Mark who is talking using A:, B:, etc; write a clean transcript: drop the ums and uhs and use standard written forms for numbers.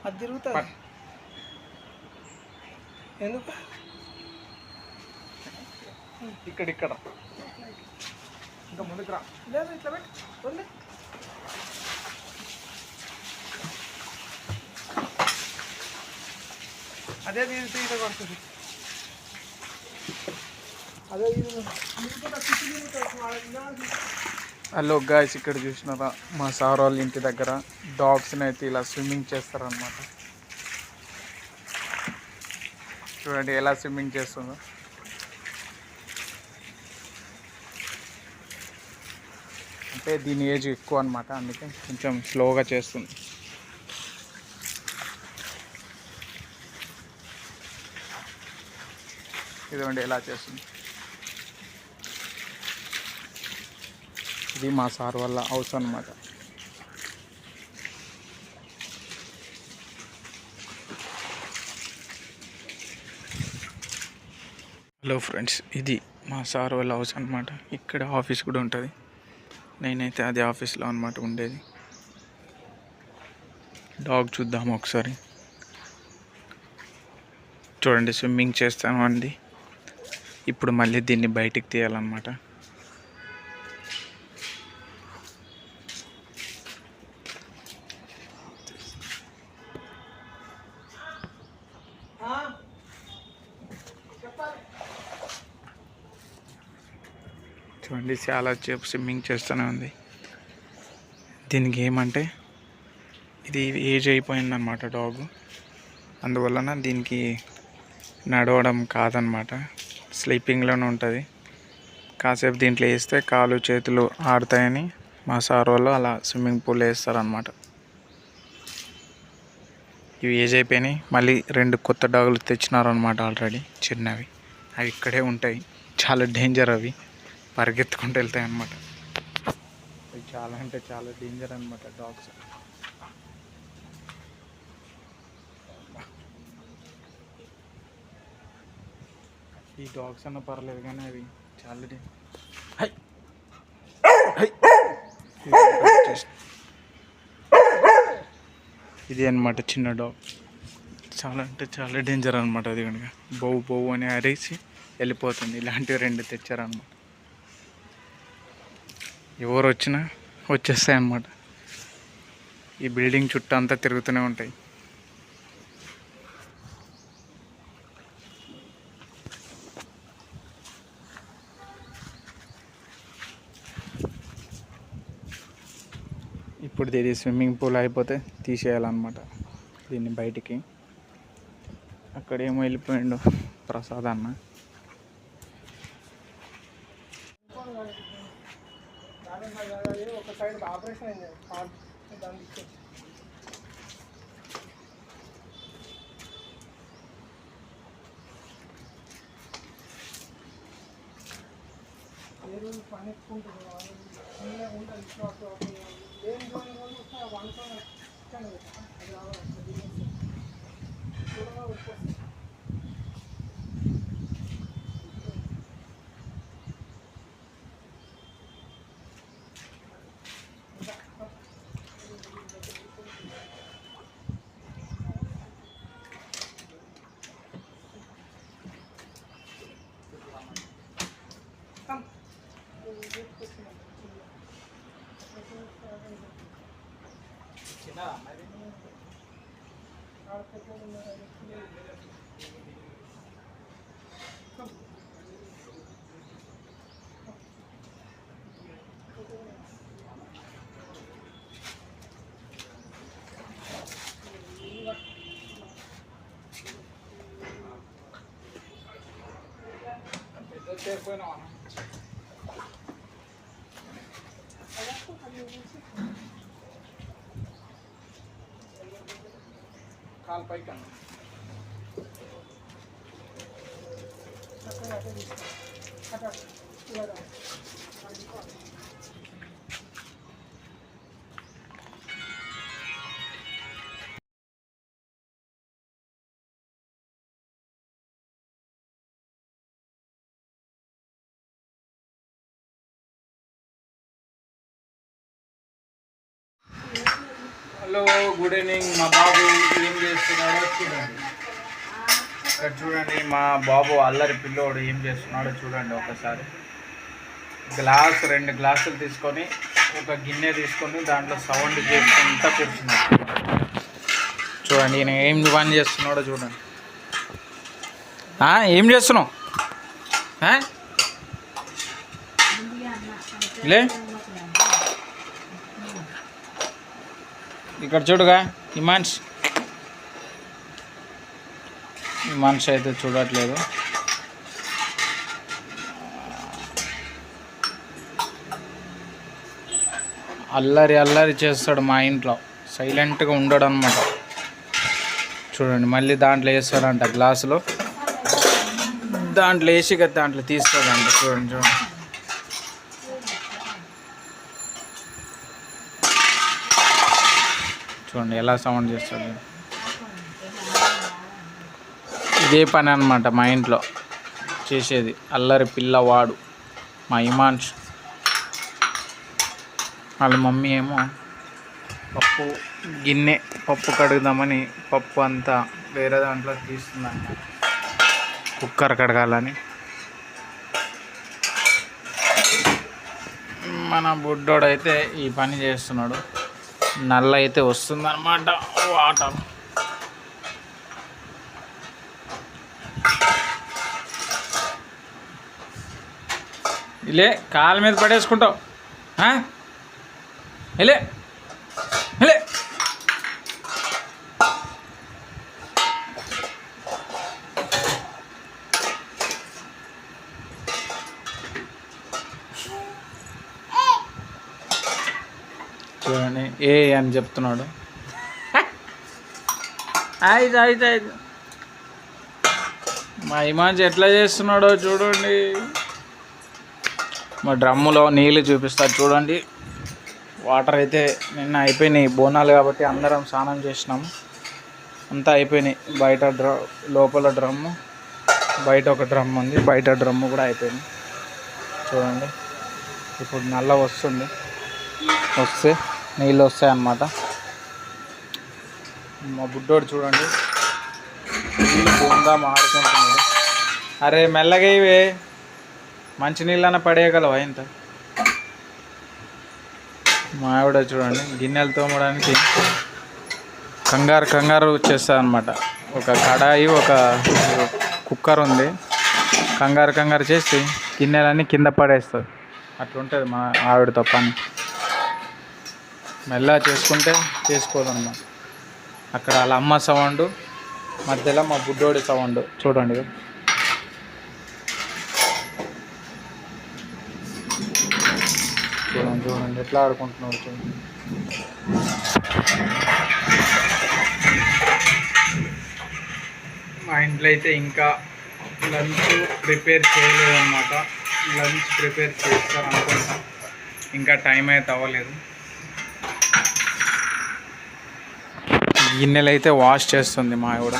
A: అది తిరుగుతుంది ఎందుకు
B: ఇక్కడ ఇంకా ముందుకు రా.
A: లేదు ఇట్లా పెట్టి అదే తీరితే పడుతుంది. అదే
B: హలో గాయ్స్, ఇక్కడ చూసినారా మా సార్ వాళ్ళ ఇంటి దగ్గర డాగ్స్ని అయితే ఇలా స్విమ్మింగ్ చేస్తారనమాట. చూడండి ఎలా స్విమ్మింగ్ చేస్తుందో. అంటే దీని ఏజ్ ఎక్కువ అనమాట, అందుకే కొంచెం స్లోగా చేస్తుంది. ఇదిగోండి ఎలా చేస్తుంది. ఇది మా సార్ వాళ్ళ హౌస్ అన్నమాట. హలో ఫ్రెండ్స్, ఇది మా సార్ వాళ్ళ హౌస్ అనమాట. ఇక్కడ ఆఫీస్ కూడా ఉంటుంది. నేనైతే అదే ఆఫీస్లో అనమాట ఉండేది. డాగ్ చూద్దాము ఒకసారి. చూడండి స్విమ్మింగ్ చేస్తాను అండి. ఇప్పుడు మళ్ళీ దీన్ని బయటికి తీయాలన్నమాట. చూడండి చాలా సేపు స్విమ్మింగ్ చేస్తూనే ఉంది. దీనికి ఏమంటే ఇది ఏజ్ అయిపోయిందన్నమాట డాగ్. అందువలన దీనికి నడవడం కాదనమాట, స్లీపింగ్లోనే ఉంటుంది. కాసేపు దీంట్లో వేస్తే కాలు చేతులు ఆడతాయని మా సార్ వాళ్ళు అలా స్విమ్మింగ్ పూల్ వేస్తారనమాట. ఇవి ఏజ్ అయిపోయినాయి. మళ్ళీ 2 కొత్త డాగులు తెచ్చినారనమాట ఆల్రెడీ, చిన్నవి. అవి ఇక్కడే ఉంటాయి. చాలా డేంజర్, అవి పరిగెత్తుకుంటూ వెళ్తాయి అన్నమాట. అవి చాలా అంటే చాలా డేంజర్ అనమాట డాగ్స్. ఈ డాగ్స్ అన్న పర్లేదు కానీ అవి చాలా ఇది అనమాట చిన్న డాగ్. చాలా అంటే చాలా డేంజర్ అనమాట. అది కనుక బౌ అని అరేసి వెళ్ళిపోతుంది. ఇలాంటివి 2 తెచ్చారనమాట. ఎవరు వచ్చినా వచ్చేస్తాయి అన్నమాట. ఈ బిల్డింగ్ చుట్టూ అంతా తిరుగుతూనే ఉంటాయి. ఇప్పుడు ఇది స్విమ్మింగ్ పూల్ అయిపోతే తీసేయాలన్నమాట దీన్ని బయటికి. అక్కడేమో వెళ్ళిపోయిండు ప్రసాద్ అన్న.
A: ఒక సైడ్ ఆపరేషన్ అయింది దాన్ని ఏ రోజు పని ఎక్కుంటుంది ఉంటుంది. ఏం వండుకొని
B: కాలు పైకి అన్న హలో గుడ్ ఈవినింగ్. మా బాబు ఏం చేస్తున్నాడో చూడండి. ఇక్కడ చూడండి మా బాబు అల్లరి పిల్లోడు ఏం చేస్తున్నాడో చూడండి ఒకసారి. రెండు గ్లాసులు తీసుకొని ఒక గిన్నె తీసుకొని దాంట్లో సౌండ్ చేసుకుంటా కూర్చున్నాడు. చూడండి ఈయన ఏం పని చేస్తున్నాడో చూడండి. ఏం చేస్తున్నావు? లే ఇక్కడ చూడుగా ఈ మనిషి అయితే చూడట్లేదు. అల్లరి చేస్తాడు మా ఇంట్లో, సైలెంట్గా ఉండడు అనమాట. చూడండి మళ్ళీ దాంట్లో వేస్తాడంట గ్లాసులో, దాంట్లో వేసి దాంట్లో తీస్తాడంట. చూడండి చూడండి ఎలా సౌండ్ చేస్తాడు. ఇదే పని అనమాట మా ఇంట్లో చేసేది, అల్లరి పిల్లవాడు మా ఇమాన్ష్. వాళ్ళ మమ్మీ ఏమో పప్పు కడుగుదామని పప్పు అంతా వేరే దాంట్లో తీస్తుందంట, కుక్కర్ కడగాలని. మన బుడ్డోడైతే ఈ పని చేస్తున్నాడు. నల్ల అయితే వస్తుందన్నమాట వాటర్. ఇలే కాళ్ళ మీద పడేసుకుంటావు. ఇలే ఇలే చూడండి ఏ అని చెప్తున్నాడు. అయితే మా ఇమాన్స్ ఎట్లా చేస్తున్నాడో చూడండి. మా డ్రమ్ములో నీళ్ళు చూపిస్తారు చూడండి. వాటర్ అయితే నిన్న అయిపోయినాయి, బోనాలు కాబట్టి అందరం స్నానం చేసినాము, అంతా అయిపోయినాయి. బయట లోపల డ్రమ్ము, బయట ఒక డ్రమ్ ఉంది, బయట డ్రమ్ము కూడా అయిపోయింది. చూడండి ఇప్పుడు నల్ల వస్తుంది, వస్తే నీళ్ళు వస్తాయి అన్నమాట. మా బుడ్డోడు చూడండి నీళ్ళు బోందా మాడుకుంటున్నాడు. అరే మెల్లగా ఇవే మంచి నీళ్ళన్నా పడేయగలవా ఇంత? మా ఆవిడ చూడండి గిన్నెలు తోమడానికి కంగారు వచ్చేస్తుంది అనమాట. ఒక కడాయి ఒక కుక్కర్ ఉంది, కంగారు చేసి గిన్నెలన్నీ కింద పడేస్తుంది. అట్లుంటుంది మా ఆవిడతో పని. మెల్లగా చేసుకుంటే చేసుకోదన్నమాట. అక్కడ వాళ్ళ అమ్మ సౌండ్, మధ్యలో మా బుడ్డోడి సౌండ్ చూడండి. చూడండి ఎట్లా ఆడుకుంటున్నాడు చూడండి. మా ఇంట్లో అయితే ఇంకా లంచ్ ప్రిపేర్ చేయలేదన్నమాట. లంచ్ ప్రిపేర్ చేస్తారు అనుకుంటా, ఇంకా టైం అయితే అవ్వలేదు. గిన్నెలు అయితే వాష్ చేస్తుంది మా ఆవిడ.